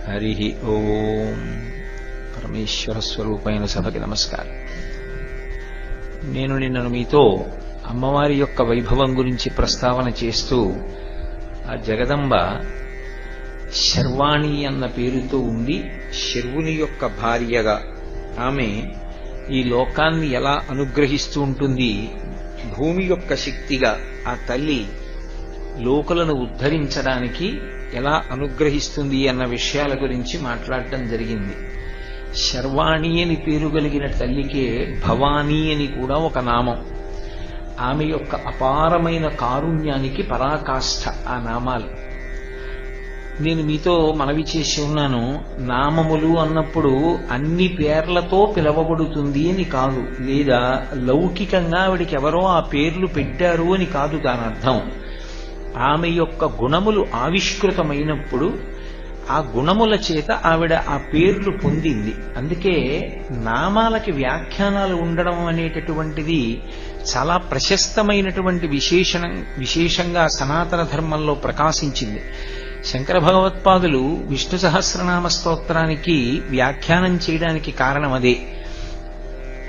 హరి ఓం. పరమేశ్వర స్వరూపమైన సభకి నమస్కారం. నేను నిన్నను మీతో అమ్మవారి యొక్క వైభవం గురించి ప్రస్తావన చేస్తూ ఆ జగదంబ శర్వాణి అన్న పేరుతో ఉండి శర్వుని యొక్క భార్యగా ఆమె ఈ లోకాన్ని ఎలా అనుగ్రహిస్తూ ఉంటుంది, భూమి యొక్క శక్తిగా ఆ తల్లి లోకులను ఉద్ధరించడానికి ఎలా అనుగ్రహిస్తుంది అన్న విషయాల గురించి మాట్లాడటం జరిగింది. శర్వాణి అని పేరు కలిగిన తల్లికే భవానీ అని కూడా ఒక నామం. ఆమె యొక్క అపారమైన కారుణ్యానికి పరాకాష్ఠ ఆ నామాలు. నేను మీతో మనవి చేసి ఉన్నాను, నామములు అన్నప్పుడు అన్ని పేర్లతో పిలవబడుతుంది అని కాదు, లేదా లౌకికంగా ఆవిడికి ఎవరో ఆ పేర్లు పెట్టారు అని కాదు దాని అర్థం. ఆమె యొక్క గుణములు ఆవిష్కృతమైనప్పుడు ఆ గుణముల చేత ఆవిడ ఆ పేర్లు పొందింది. అందుకే నామాలకి వ్యాఖ్యానాలు ఉండడం అనేటటువంటిది చాలా ప్రశస్తమైనటువంటి విశేషంగా సనాతన ధర్మంలో ప్రకాశించింది. శంకర భగవత్పాదులు విష్ణు సహస్రనామ స్తోత్రానికి వ్యాఖ్యానం చేయడానికి కారణం అదే.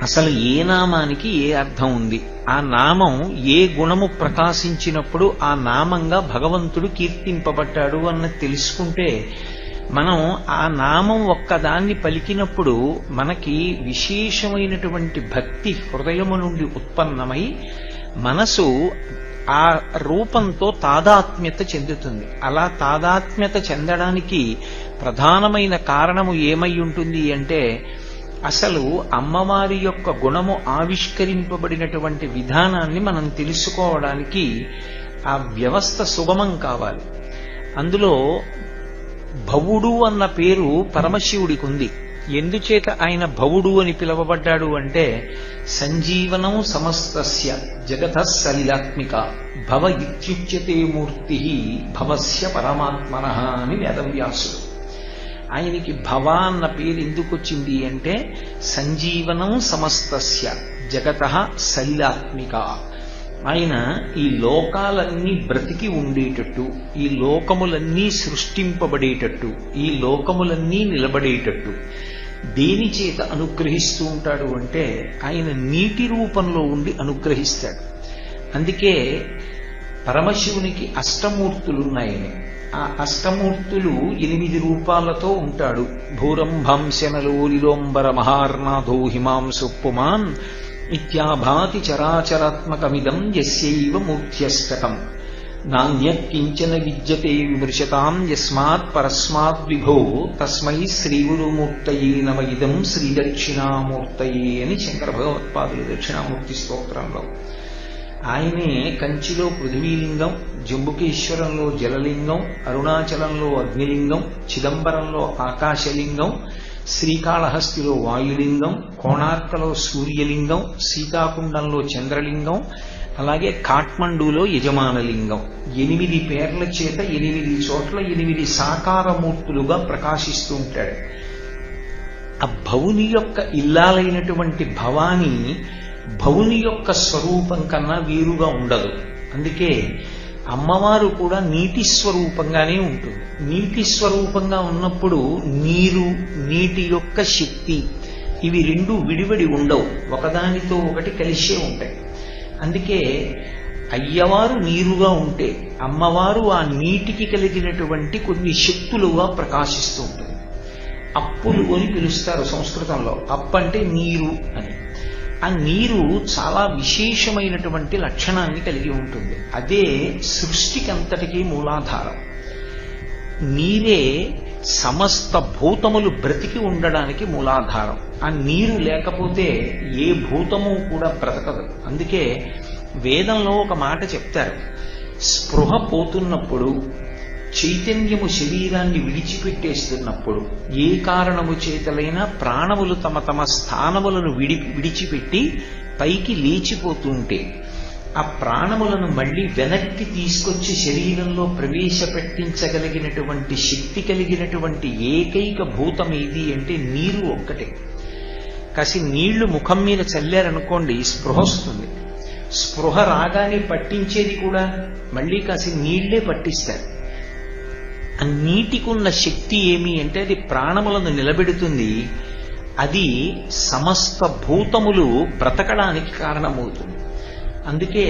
అసలు ఏ నామానికి ఏ అర్థం ఉంది, ఆ నామం ఏ గుణము ప్రకాశించినప్పుడు ఆ నామంగా భగవంతుడు కీర్తింపబడ్డాడు అన్నది తెలుసుకుంటే మనం ఆ నామం ఒక్కదాన్ని పలికినప్పుడు మనకి విశేషమైనటువంటి భక్తి హృదయము నుండి ఉత్పన్నమై మనసు ఆ రూపంతో తాదాత్మ్యత చెందుతుంది. అలా తాదాత్మ్యత చెందడానికి ప్రధానమైన కారణము ఏమై ఉంటుంది అంటే, అసలు అమ్మవారి యొక్క గుణము ఆవిష్కరింపబడినటువంటి విధానాన్ని మనం తెలుసుకోవడానికి ఆ వ్యవస్థ సుగమం కావాలి. అందులో భవుడు అన్న పేరు పరమశివుడికి ఉంది. ఎందుచేత ఆయన భవుడు అని పిలువబడ్డాడు అంటే, సంజీవనం సమస్తస్య జగతః సలిలాత్మిక భవ ఇత్యుచ్యతే మూర్తి భవస్య పరమాత్మనః అని వేదవ్యాసుడు. ఆయనకి భవ అన్న పేరు ఎందుకు వచ్చింది అంటే, సంజీవనం సమస్తస్య జగతః సలిలాత్మిక. ఆయన ఈ లోకాలన్నీ బ్రతికి ఉండేటట్టు, ఈ లోకములన్నీ సృష్టింపబడేటట్టు, ఈ లోకములన్నీ నిలబడేటట్టు దేని చేత అనుగ్రహిస్తూ ఉంటాడు అంటే, ఆయన నీటి రూపంలో ఉండి అనుగ్రహిస్తాడు. అందుకే పరమశివునికి అష్టమూర్తులున్నాయని. ఆ అష్టమూర్తులు 8 రూపాలతో ఉంటాడు. భూరంభాంశనలోలిలోంబర మహార్నాథో హిమాంసు పుమాన్ ఇత్యాభాతి చరాచరాత్మకమిదం యస్యైవ మూర్త్యష్టకం నాణ్యత్ కించన విద్యతే విమృశతాం యస్మాత్ పరస్మాత్ విభో తస్మై శ్రీగురుమూర్తయే నమ ఇదం శ్రీదక్షిణామూర్తయే అని శంకర భగవత్పాదులు దక్షిణామూర్తి స్తోత్రంలో. ఆయనే కంచిలో పృథ్వీలింగం, జంబుకేశ్వరంలో జలలింగం, అరుణాచలంలో అగ్నిలింగం, చిదంబరంలో ఆకాశలింగం, శ్రీకాళహస్తిలో వాయులింగం, కోణార్కలో సూర్యలింగం, సీతాకుండంలో చంద్రలింగం, అలాగే కాఠ్మండూలో యజమానలింగం. 8 పేర్ల చేత 8 చోట్ల 8 సాకారమూర్తులుగా ప్రకాశిస్తూ ఉంటాడు. ఆ భవుని యొక్క ఇల్లాలైనటువంటి భవాని భవుని యొక్క స్వరూపం కన్నా వేరుగా ఉండదు. అందుకే అమ్మవారు కూడా నీటి స్వరూపంగానే ఉంటుంది. నీటి స్వరూపంగా ఉన్నప్పుడు నీరు, నీటి యొక్క శక్తి ఇవి రెండు విడివడి ఉండవు, ఒకదానితో ఒకటి కలిసే ఉంటాయి. అందుకే అయ్యవారు నీరుగా ఉంటే అమ్మవారు ఆ నీటికి కలిగినటువంటి కొన్ని శక్తులుగా ప్రకాశిస్తూ ఉంటుంది. అప్పులు అని పిలుస్తారు సంస్కృతంలో. అప్పు అంటే నీరు అని. ఆ నీరు చాలా విశేషమైనటువంటి లక్షణాన్ని కలిగి ఉంటుంది. అదే సృష్టికి అంతటికీ మూలాధారం. నీరే సమస్త భూతములు బ్రతికి ఉండడానికి మూలాధారం. ఆ నీరు లేకపోతే ఏ భూతము కూడా బ్రతకదు. అందుకే వేదంలో ఒక మాట చెప్తారు, స్పృహ పోతున్నప్పుడు, చైతన్యము శరీరాన్ని విడిచిపెట్టేస్తున్నప్పుడు, ఏ కారణము చేతలైనా ప్రాణములు తమ తమ స్థానములను విడిచిపెట్టి పైకి లేచిపోతుంటే ఆ ప్రాణములను మళ్లీ వెనక్కి తీసుకొచ్చి శరీరంలో ప్రవేశపెట్టించగలిగినటువంటి శక్తి కలిగినటువంటి ఏకైక భూతం ఏది అంటే నీరు ఒక్కటే. కాసి నీళ్లు ముఖం మీద చల్లారనుకోండి, స్పృహ వస్తుంది. స్పృహ రాగానే పట్టించేది కూడా మళ్లీ కాసి నీళ్లే పట్టిస్తారు. ఆ నీటికి ఉన్న శక్తి ఏమి అంటే అది ప్రాణములను నిలబెడుతుంది. అది సమస్త భూతములు బ్రతకడానికి కారణమవుతుంది. అందుకే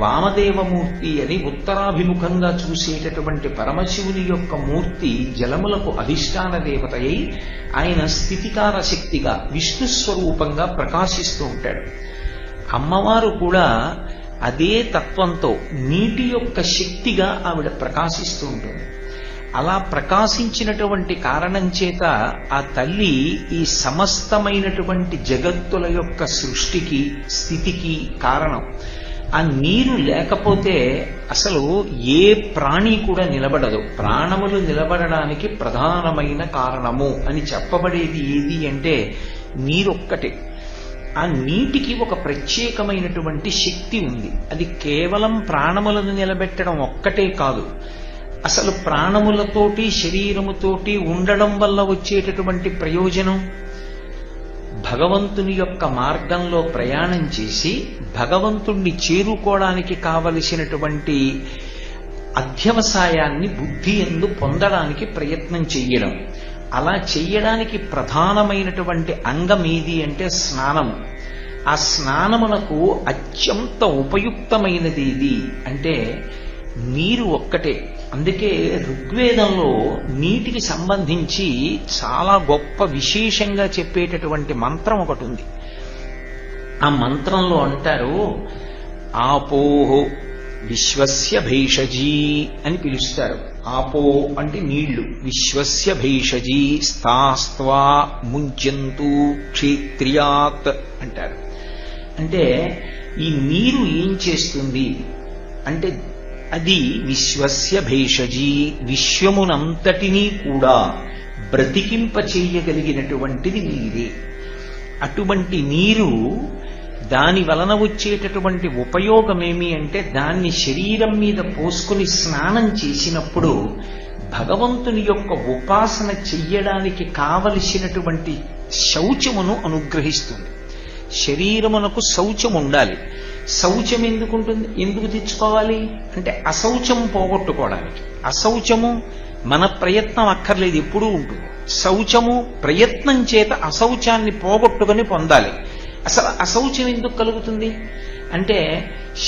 వామదేవమూర్తి అని ఉత్తరాభిముఖంగా చూసేటటువంటి పరమశివుని యొక్క మూర్తి జలములకు అధిష్టాన దేవత అయి ఆయన స్థితికార శక్తిగా విష్ణు స్వరూపంగా ప్రకాశిస్తూ ఉంటాడు. అమ్మవారు కూడా అదే తత్వంతో నీటి యొక్క శక్తిగా ఆవిడ ప్రకాశిస్తూ ఉంటుంది. అలా ప్రకాశించినటువంటి కారణం చేత ఆ తల్లి ఈ సమస్తమైనటువంటి జగత్తుల యొక్క సృష్టికి స్థితికి కారణం. ఆ నీరు లేకపోతే అసలు ఏ ప్రాణి కూడా నిలబడదు. ప్రాణములు నిలబడడానికి ప్రధానమైన కారణము అని చెప్పబడేది ఏది అంటే నీరొక్కటే. ఆ నీటికి ఒక ప్రత్యేకమైనటువంటి శక్తి ఉంది. అది కేవలం ప్రాణములను నిలబెట్టడం ఒక్కటే కాదు, అసలు ప్రాణములతోటి శరీరముతోటి ఉండడం వల్ల వచ్చేటటువంటి ప్రయోజనం, భగవంతుని యొక్క మార్గంలో ప్రయాణం చేసి భగవంతుణ్ణి చేరుకోవడానికి కావలసినటువంటి అధ్యవసాయాన్ని బుద్ధి యందు పొందడానికి ప్రయత్నం చెయ్యడం. అలా చెయ్యడానికి ప్రధానమైనటువంటి అంగం ఏది అంటే స్నానము. ఆ స్నానమునకు అత్యంత ఉపయుక్తమైనది ఇది అంటే నీరు ఒక్కటే. అందుకే ఋగ్వేదంలో నీటికి సంబంధించి చాలా గొప్ప విశేషంగా చెప్పేటటువంటి మంత్రం ఒకటి ఉంది. ఆ మంత్రంలో అంటారు, ఆపోహో విశ్వస్య భేషజీ అని పిలుస్తారు. ఆపో అంటే నీళ్లు, విశ్వస్య భేషజీ స్థాస్త్వా ముంచంతు క్షేత్రియాత్ అంటారు. అంటే ఈ నీరు ఏం చేస్తుంది అంటే అది విశ్వస్య భేషజీ, విశ్వమునంతటినీ కూడా బ్రతికింపచేయగలిగినటువంటిది నీరే. అటువంటి నీరు దాని వలన వచ్చేటటువంటి ఉపయోగమేమి అంటే దాన్ని శరీరం మీద పోసుకుని స్నానం చేసినప్పుడు భగవంతుని యొక్క ఉపాసన చెయ్యడానికి కావలసినటువంటి శౌచమును అనుగ్రహిస్తుంది. శరీరమునకు శౌచం ఉండాలి. శౌచం ఎందుకుంటుంది, ఎందుకు తెచ్చుకోవాలి అంటే అశౌచం పోగొట్టుకోవడానికి. అశౌచము మన ప్రయత్నం అక్కర్లేదు, ఎప్పుడూ ఉంటుంది. శౌచము ప్రయత్నం చేత అశౌచాన్ని పోగొట్టుకొని పొందాలి. అసలు అశౌచం ఎందుకు కలుగుతుంది అంటే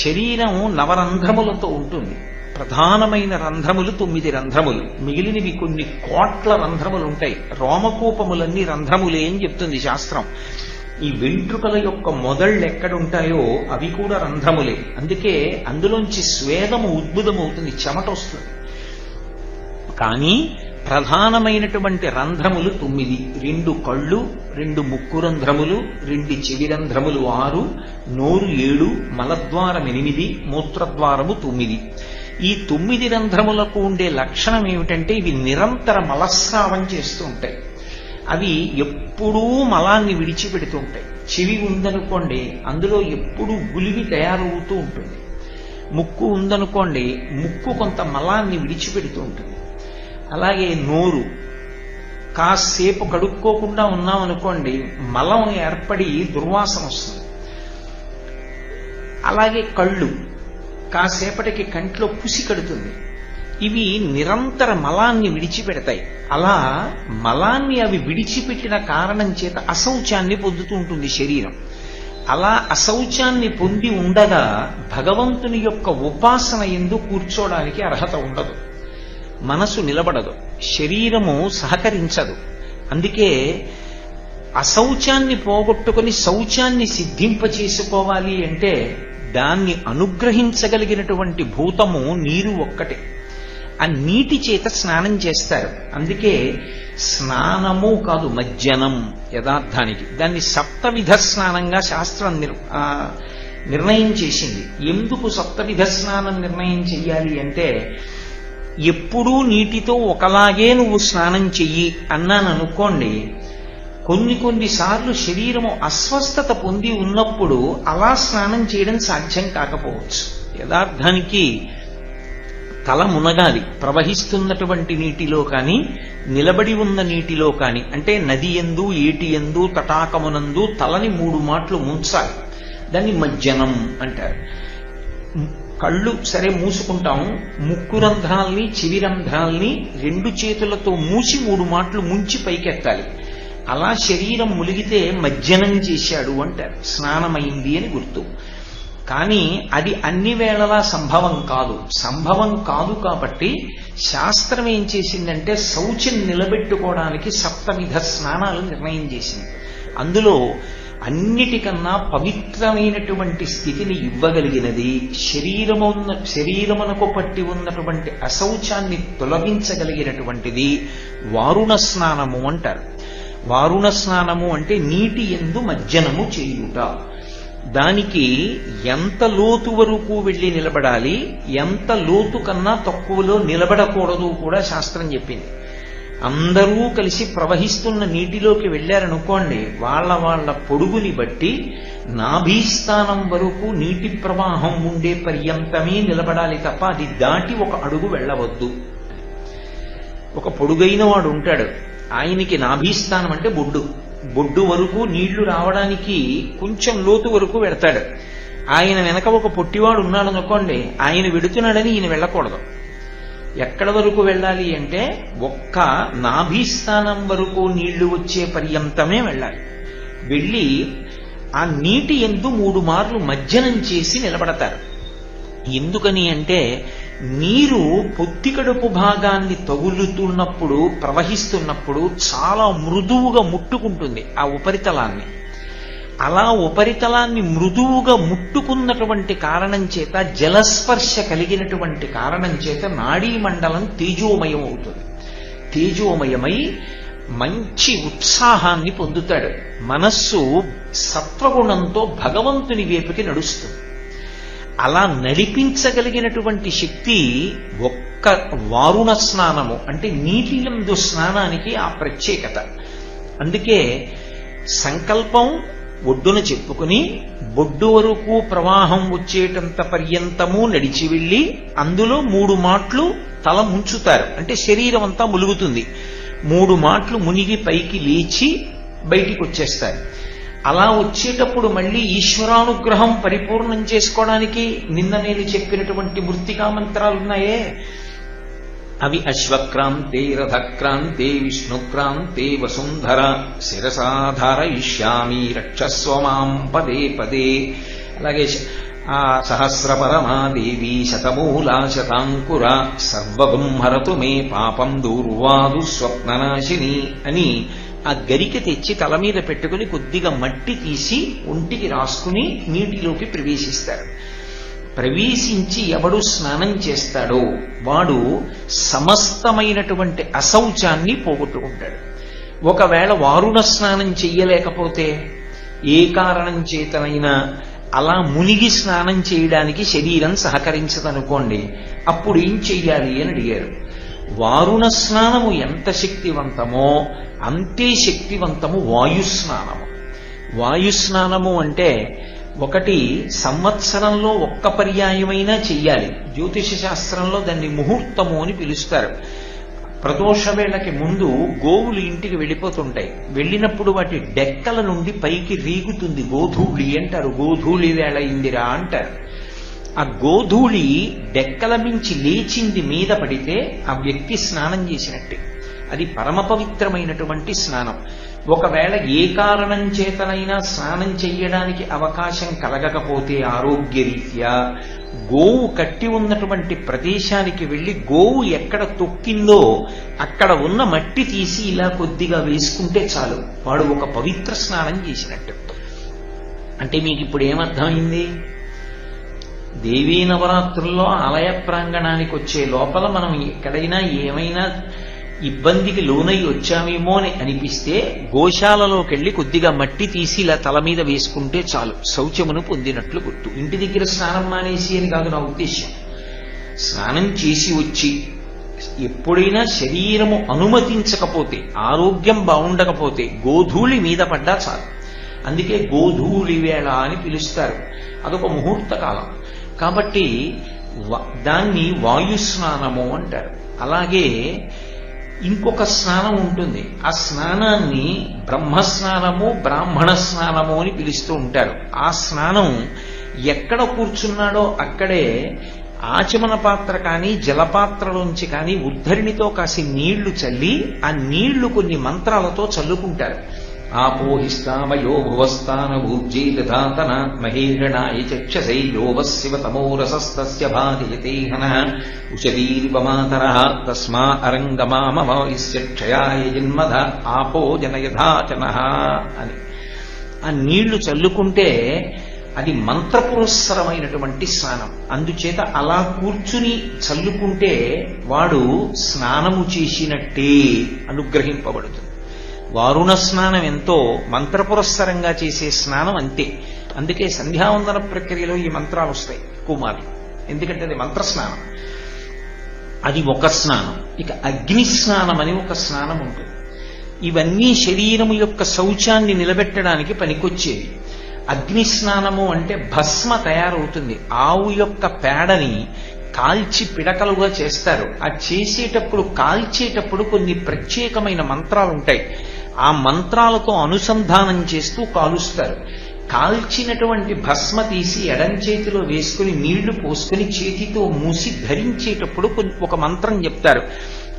శరీరం నవరంధ్రములతో ఉంటుంది. ప్రధానమైన రంధ్రములు 9 రంధ్రములు, మిగిలినవి కొన్ని కోట్ల రంధ్రములు ఉంటాయి. రోమకూపములన్నీ రంధ్రములే అని చెప్తుంది శాస్త్రం. ఈ వెంట్రుకల యొక్క మొదళ్ళు ఎక్కడుంటాయో అవి కూడా రంధ్రములే. అందుకే అందులోంచి స్వేదము ఉద్భుతమవుతుంది, చెమట వస్తుంది. కానీ ప్రధానమైనటువంటి రంధ్రములు 9. 2 కళ్ళు, 2 ముక్కు రంధ్రములు, 2 చెవి రంధ్రములు 6, నోరు 7, మలద్వారం 8, మూత్రద్వారము 9. ఈ 9 రంధ్రములకు ఉండే లక్షణం ఏమిటంటే ఇవి నిరంతర మలస్రావం చేస్తూ ఉంటాయి. అవి ఎప్పుడూ మలాన్ని విడిచిపెడుతూ ఉంటాయి. చెవి ఉందనుకోండి అందులో ఎప్పుడూ గులివి తయారవుతూ ఉంటుంది. ముక్కు ఉందనుకోండి ముక్కు కొంత మలాన్ని విడిచిపెడుతూ ఉంటుంది. అలాగే నోరు కాసేపు కడుక్కోకుండా ఉన్నామనుకోండి మలం ఏర్పడి దుర్వాసన వస్తుంది. అలాగే కళ్ళు కాసేపటికి కంట్లో పుసి కడుతుంది. ఇవి నిరంతర మలాన్ని విడిచిపెడతాయి. అలా మలాన్ని అవి విడిచిపెట్టిన కారణం చేత అశౌచాన్ని పొందుతూ ఉంటుంది శరీరం. అలా అశౌచాన్ని పొంది ఉండగా భగవంతుని యొక్క ఉపాసన యందు కూర్చోడానికి అర్హత ఉండదు, మనసు నిలబడదు, శరీరము సహకరించదు. అందుకే అశౌచాన్ని పోగొట్టుకుని శౌచాన్ని సిద్ధింపచేసుకోవాలి అంటే దాన్ని అనుగ్రహించగలిగినటువంటి భూతము నీరు ఒక్కటే. ఆ నీటి చేత స్నానం చేస్తారు. అందుకే స్నానము కాదు మజ్జనం యథార్థానికి. దాన్ని సప్తవిధ స్నానంగా శాస్త్రం నిర్ణయం చేసింది. ఎందుకు సప్తవిధ స్నానం నిర్ణయం చెయ్యాలి అంటే ఎప్పుడూ నీటితో ఒకలాగే నువ్వు స్నానం చెయ్యి అన్నాను అనుకోండి, కొన్నిసార్లు శరీరము అస్వస్థత పొంది ఉన్నప్పుడు అలా స్నానం చేయడం సాధ్యం కాకపోవచ్చు. యథార్థానికి తల మునగాలి ప్రవహిస్తున్నటువంటి నీటిలో కానీ నిలబడి ఉన్న నీటిలో కానీ. అంటే నది యందు, ఏటి యందు, తటాకమునందు తలని 3 మాటలు ముంచాలి. దాన్ని మజ్జనం అంటారు. కళ్ళు సరే మూసుకుంటాం, ముక్కు రంధ్రాల్ని చెవి రంధ్రాల్ని 2 చేతులతో మూసి 3 మాటలు ముంచి పైకెత్తాలి. అలా శరీరం ములిగితే మజ్జనం చేశాడు అంటారు, స్నానమైంది అని గుర్తు. కానీ అది అన్ని వేళలా సంభవం కాదు. సంభవం కాదు కాబట్టి శాస్త్రం ఏం చేసిందంటే శౌచం నిలబెట్టుకోవడానికి 7 విధ స్నానాలు నిర్ణయం చేసింది. అందులో అన్నిటికన్నా పవిత్రమైనటువంటి స్థితిని ఇవ్వగలిగినది, శరీరమునకు పట్టి ఉన్నటువంటి అశౌచాన్ని తొలగించగలిగినటువంటిది వారుణ స్నానము అంటారు. వారుణ స్నానము అంటే నీటి యందు మజ్జనము చేయుట. దానికి ఎంత లోతు వరకు వెళ్ళి నిలబడాలి, ఎంత లోతు కన్నా తక్కువలో నిలబడకూడదు కూడా శాస్త్రం చెప్పింది. అందరూ కలిసి ప్రవహిస్తున్న నీటిలోకి వెళ్ళారనుకోండి, వాళ్ళ పొడుగుని బట్టి నాభీస్థానం వరకు నీటి ప్రవాహం ఉండే పర్యంతమే నిలబడాలి తప్ప అది దాటి 1 అడుగు వెళ్ళవద్దు. ఒక పొడుగైన వాడు ఉంటాడు, ఆయనకి నాభీస్థానం అంటే బొడ్డు వరకు నీళ్లు రావడానికి కొంచెం లోతు వరకు వెడతాడు. ఆయన వెనక ఒక పొట్టివాడు ఉన్నాడు అనుకోండి, ఆయన వెడుతున్నాడని ఈయన వెళ్ళకూడదు. ఎక్కడ వరకు వెళ్ళాలి అంటే ఒక్క నాభీస్థానం వరకు నీళ్లు వచ్చే పర్యంతమే వెళ్ళాలి. వెళ్ళి ఆ నీటి యందు 3 మార్లు మజ్జనం చేసి నిలబడతారు. ఎందుకని అంటే నీరు పొత్తికడుపు భాగాన్ని తగులుతున్నప్పుడు, ప్రవహిస్తున్నప్పుడు చాలా మృదువుగా ముట్టుకుంటుంది ఆ ఉపరితలాన్ని. అలా ఉపరితలాన్ని మృదువుగా ముట్టుకున్నటువంటి కారణం చేత, జలస్పర్శ కలిగినటువంటి కారణం చేత నాడీ మండలం తేజోమయం అవుతుంది. తేజోమయమై మంచి ఉత్సాహాన్ని పొందుతాడు. మనస్సు సత్వగుణంతో భగవంతుని వైపుకి నడుస్తుంది. అలా నడిపించగలిగినటువంటి శక్తి ఒక్క వారుణ స్నానము అంటే నీటి యందు స్నానానికి ఆ ప్రత్యేకత. అందుకే సంకల్పం ఒడ్డున చెప్పుకుని బొడ్డు వరకు ప్రవాహం వచ్చేటంత పర్యంతము నడిచి వెళ్ళి అందులో 3 మాట్లు తల ముంచుతారు. అంటే శరీరం అంతా ములుగుతుంది. 3 మాట్లు మునిగి పైకి లేచి బయటికి వచ్చేస్తారు. అలా వచ్చేటప్పుడు మళ్ళీ ఈశ్వరానుగ్రహం పరిపూర్ణం చేసుకోవడానికి నిన్న నేను చెప్పినటువంటి మృత్తికా మంత్రాలున్నాయే, అవి అశ్వక్రాంతే రథక్రాంతే విష్ణుక్రాంతే వసుంధర శిరసాధారయిష్యామి రక్షస్వ మాం పదే పదే. అలాగే సహస్రపరమాదేవి శతమూలా శతాంకుర సర్వబ్రహ్మరతు మే పాపం దూర్వాదు స్వప్ననాశిని అని ఆ గరిక తెచ్చి తల మీద పెట్టుకుని కొద్దిగా మట్టి తీసి ఒంటికి రాసుకుని నీటిలోకి ప్రవేశిస్తారు. ప్రవేశించి ఎవడు స్నానం చేస్తాడో వాడు సమస్తమైనటువంటి అశౌచాన్ని పోగొట్టుకుంటాడు. ఒకవేళ వారుణ స్నానం చెయ్యలేకపోతే, ఏ కారణం చేతనైనా అలా మునిగి స్నానం చేయడానికి శరీరం సహకరించదనుకోండి, అప్పుడు ఏం చెయ్యాలి అని అడిగారు. వారుణ స్నానము ఎంత శక్తివంతమో అంతే శక్తివంతము వాయుస్నానము. వాయుస్నానము అంటే ఒకటి సంవత్సరంలో ఒక్క పర్యాయమైనా చెయ్యాలి. జ్యోతిష శాస్త్రంలో దాన్ని ముహూర్తము అని పిలుస్తారు. ప్రదోష వేళకి ముందు గోవులు ఇంటికి వెళ్ళిపోతుంటాయి. వెళ్ళినప్పుడు వాటి డెక్కల నుండి పైకి రీగుతుంది గోధూళి అంటారు. గోధూళి వేళ ఇందిరా అంటారు. ఆ గోధూళి డెక్కల మించి లేచింది మీద పడితే ఆ వ్యక్తి స్నానం చేసినట్టే. అది పరమ పవిత్రమైనటువంటి స్నానం. ఒకవేళ ఏ కారణం చేతనైనా స్నానం చెయ్యడానికి అవకాశం కలగకపోతే ఆరోగ్యరీత్యా గోవు కట్టి ఉన్నటువంటి ప్రదేశానికి వెళ్ళి గోవు ఎక్కడ తొక్కిందో అక్కడ ఉన్న మట్టి తీసి ఇలా కొద్దిగా వేసుకుంటే చాలు, వాడు ఒక పవిత్ర స్నానం చేసినట్టు. అంటే మీకు ఇప్పుడు ఏమర్థమైంది? దేవీ నవరాత్రుల్లో ఆలయ ప్రాంగణానికి వచ్చే లోపల మనం ఎక్కడైనా ఏమైనా ఇబ్బందికి లోనై వచ్చామేమో అని అనిపిస్తే గోశాలలోకి వెళ్ళి కొద్దిగా మట్టి తీసి ఇలా తల మీద వేసుకుంటే చాలు, శౌచమును పొందినట్లు గుర్తు. ఇంటి దగ్గర స్నానం మానేసి అని కాదు నా ఉద్దేశ్యం. స్నానం చేసి వచ్చి ఎప్పుడైనా శరీరము అనుమతించకపోతే, ఆరోగ్యం బాగుండకపోతే గోధూళి మీద పడ్డా చాలు. అందుకే గోధూళి వేళ అని పిలుస్తారు. అదొక ముహూర్త కాలం కాబట్టి దాన్ని వాయుస్నానము అంటారు. అలాగే ఇంకొక స్నానం ఉంటుంది. ఆ స్నానాన్ని బ్రహ్మస్నానము, బ్రాహ్మణ స్నానము అని పిలుస్తూ ఉంటారు. ఆ స్నానం ఎక్కడ కూర్చున్నాడో అక్కడే ఆచమన పాత్ర కానీ జలపాత్రలోంచి కానీ ఉద్ధరిణితో కాసి నీళ్లు చల్లి ఆ నీళ్లు కొన్ని మంత్రాలతో చల్లుకుంటారు. ఆపోహిస్తామయో భువస్థాన ఊర్జీదాతన మహేషణాయ చక్షసై యోవశివ తమోరసస్తస్య భాజయతేహన ఉషదీర్వమాతర తస్మా అరంగమామవయస్య క్షయాయ జన్మధ ఆపో జనయథాచన అని ఆ నీళ్లు చల్లుకుంటే అది మంత్రపురస్సరమైనటువంటి స్నానం. అందుచేత అలా కూర్చుని చల్లుకుంటే వాడు స్నానము చేసినట్టే అనుగ్రహింపబడుతుంది. వారుణ స్నానం ఎంతో మంత్రపురస్సరంగా చేసే స్నానం అంతే. అందుకే సంధ్యావందన ప్రక్రియలో ఈ మంత్రాలు వస్తాయి కుమారులు, ఎందుకంటే అది మంత్రస్నానం. అది ఒక స్నానం. ఇక అగ్ని స్నానం అని ఒక స్నానం ఉంటుంది. ఇవన్నీ శరీరము యొక్క శౌచాన్ని నిలబెట్టడానికి పనికొచ్చేవి. అగ్ని స్నానము అంటే భస్మ తయారవుతుంది. ఆవు యొక్క పేడని కాల్చి పిడకలుగా చేస్తారు. ఆ చేసేటప్పుడు కాల్చేటప్పుడు కొన్ని ప్రత్యేకమైన మంత్రాలు ఉంటాయి. ఆ మంత్రాలతో అనుసంధానం చేస్తూ కాలుస్తారు. కాల్చినటువంటి భస్మ తీసి ఎడం చేతిలో వేసుకుని నీళ్లు పోసుకుని చేతితో మూసి ధరించేటప్పుడు ఒక మంత్రం చెప్తారు.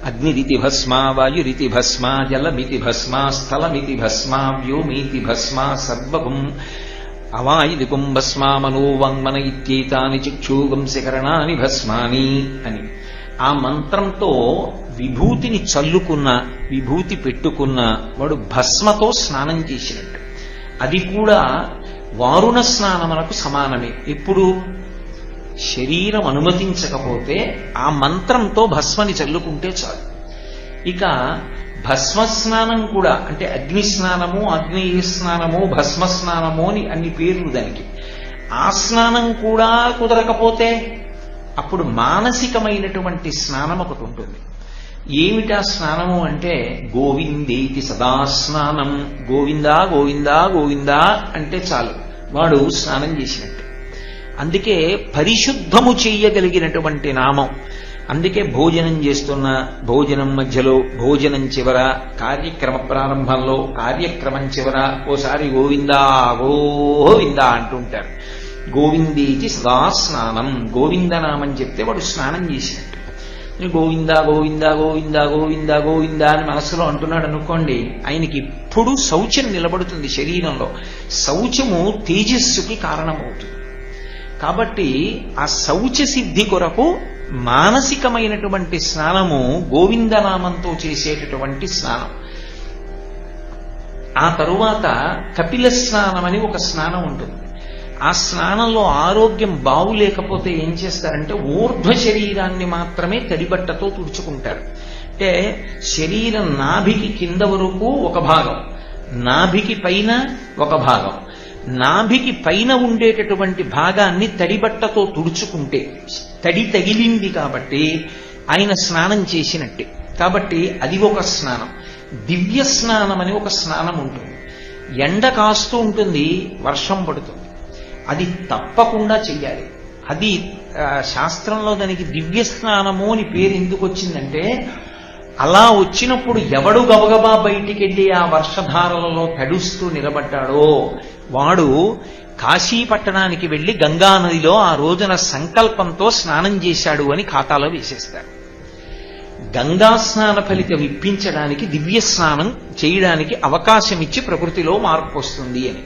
అగ్నిరితి భస్మ, వాయురితి భస్మ, జలమితి భస్మ, స్థలమితి భస్మ, వ్యోమీతి భస్మ, సర్వగం అవాయుదిపుం భస్మ, మనోవాంగ్మన ఇత్యేతాని చక్షుగంశకరణాని భస్మాని అని ఆ మంత్రంతో విభూతిని చల్లుకున్న, విభూతి పెట్టుకున్న వాడు భస్మతో స్నానం చేసినట్టు. అది కూడా వారుణ స్నానమునకు సమానమే. ఇప్పుడు శరీరం అనుమతించకపోతే ఆ మంత్రంతో భస్మని చల్లుకుంటే చాలు. ఇక భస్మ స్నానం కూడా అంటే అగ్ని స్నానము, అగ్నేయ స్నానము, భస్మ స్నానము అని అన్ని పేర్లు దానికి. ఆ స్నానం కూడా కుదరకపోతే అప్పుడు మానసికమైనటువంటి స్నానం ఒకటి ఉంటుంది. ఏమిటా స్నానము అంటే గోవిందేతి సదా స్నానం. గోవిందా గోవిందా గోవిందా అంటే చాలు, వాడు స్నానం చేసినట్టు. అందుకే పరిశుద్ధము చెయ్యగలిగినటువంటి నామం. అందుకే భోజనం చేస్తున్న, భోజనం మధ్యలో, భోజనం చివర, కార్యక్రమ ప్రారంభంలో, కార్యక్రమం చివర ఓసారి గోవిందా గోవిందా అంటుంటారు. గోవిందేతి సదా స్నానం. గోవిందనామం చెప్తే వాడు స్నానం చేసినట్టు. గోవిందా గోవిందా గోవిందా గోవిందా గోవిందా అని మనసులో అంటున్నాడు అనుకోండి, ఆయనకి ఇప్పుడు శౌచం నిలబడుతుంది శరీరంలో. శౌచము తేజస్సుకి కారణమవుతుంది. కాబట్టి ఆ శౌచ సిద్ధి కొరకు మానసికమైనటువంటి స్నానము గోవిందనామంతో చేసేటటువంటి స్నానం. ఆ తరువాత కపిల స్నానం అని ఒక స్నానం ఉంటుంది. ఆ స్నానంలో ఆరోగ్యం బాగులేకపోతే ఏం చేస్తారంటే ఊర్ధ్వ శరీరాన్ని మాత్రమే తడిబట్టతో తుడుచుకుంటారు. అంటే శరీరం నాభికి కింద వరకు ఒక భాగం, నాభికి పైన ఒక భాగం. నాభికి పైన ఉండేటటువంటి భాగాన్ని తడిబట్టతో తుడుచుకుంటే తడి తగిలింది కాబట్టి ఆయన స్నానం చేసినట్టే. కాబట్టి అది ఒక స్నానం. దివ్య స్నానం అని ఒక స్నానం ఉంటుంది. ఎండ కాస్తూ ఉంటుంది, వర్షం పడుతుంది, అది తప్పకుండా చెయ్యాలి. అది శాస్త్రంలో దానికి దివ్య స్నానము అని పేరు ఎందుకు వచ్చిందంటే, అలా వచ్చినప్పుడు ఎవడు గబగబా బయటికి వెళ్ళి ఆ వర్షధారలలో తడుస్తూ నిలబడ్డాడో వాడు కాశీ పట్టణానికి వెళ్లి గంగానదిలో ఆ రోజున సంకల్పంతో స్నానం చేశాడు అని ఖాతాలో వేసేస్తారు. గంగా స్నాన ఫలితం ఇప్పించడానికి దివ్య స్నానం చేయడానికి అవకాశం ఇచ్చి ప్రకృతిలో మార్పు వస్తుంది అని.